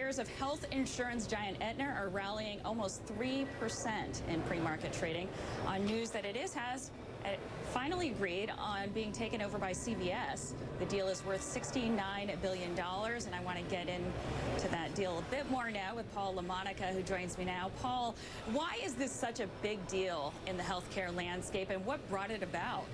Shares of health insurance giant Aetna are rallying almost 3% in pre-market trading on news that it has finally agreed on being taken over by CVS. The deal is worth $69 billion, and I want to get into that deal a bit more now with Paul LaMonica, who joins me now. Paul, why is this such a big deal in the healthcare landscape, and what brought it about?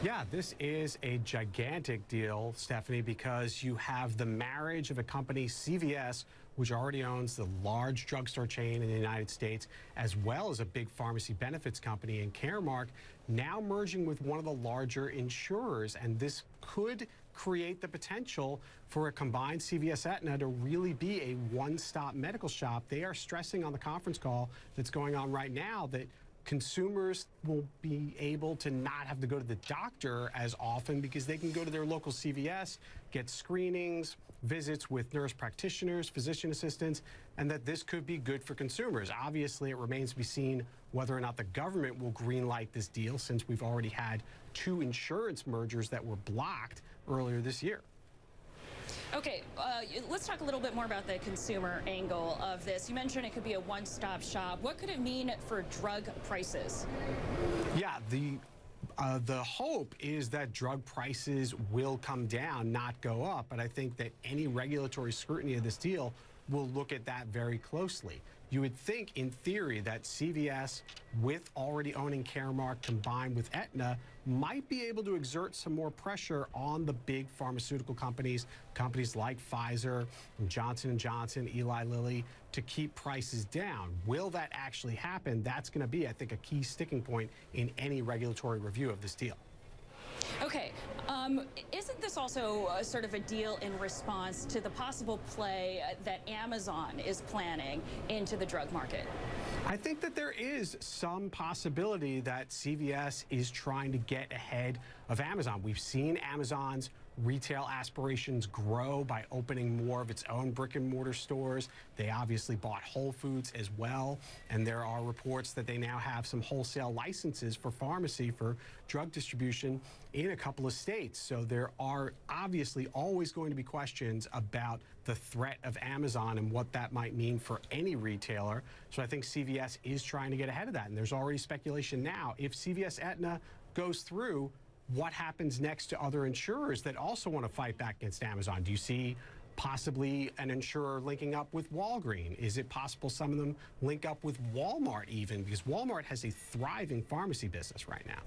Yeah, this is a gigantic deal, Stephanie, because you have the marriage of a company, CVS, which already owns the large drugstore chain in the United States, as well as a big pharmacy benefits company in Caremark, now merging with one of the larger insurers. And this could create the potential for a combined CVS-Aetna to really be a one-stop medical shop. They are stressing on the conference call that's going on right now that consumers will be able to not have to go to the doctor as often because they can go to their local CVS, get screenings, visits with nurse practitioners, physician assistants, and that this could be good for consumers. Obviously, it remains to be seen whether or not the government will greenlight this deal, since we've already had 2 insurance mergers that were blocked earlier this year. Okay, let's talk a little bit more about the consumer angle of this. You mentioned it could be a one-stop shop. What could it mean for drug prices? Yeah, the hope is that drug prices will come down, not go up. But I think that any regulatory scrutiny of this deal will look at that very closely. You would think, in theory, that CVS, with already owning Caremark combined with Aetna, might be able to exert some more pressure on the big pharmaceutical companies like Pfizer, Johnson & Johnson, Eli Lilly, to keep prices down. Will that actually happen? That's going to be, I think, a key sticking point in any regulatory review of this deal. Okay, isn't this also sort of a deal in response to the possible play that Amazon is planning into the drug market? I think that there is some possibility that CVS is trying to get ahead of Amazon. We've seen Amazon's retail aspirations grow by opening more of its own brick-and-mortar stores. They obviously bought Whole Foods as well, and there are reports that they now have some wholesale licenses for pharmacy for drug distribution in a couple of states. So there are obviously always going to be questions about the threat of Amazon and what that might mean for any retailer. So I think CVS is trying to get ahead of that, and there's already speculation now. If CVS-Aetna goes through, what happens next to other insurers that also want to fight back against Amazon? Do you see possibly an insurer linking up with Walgreens? Is it possible some of them link up with Walmart even? Because Walmart has a thriving pharmacy business right now.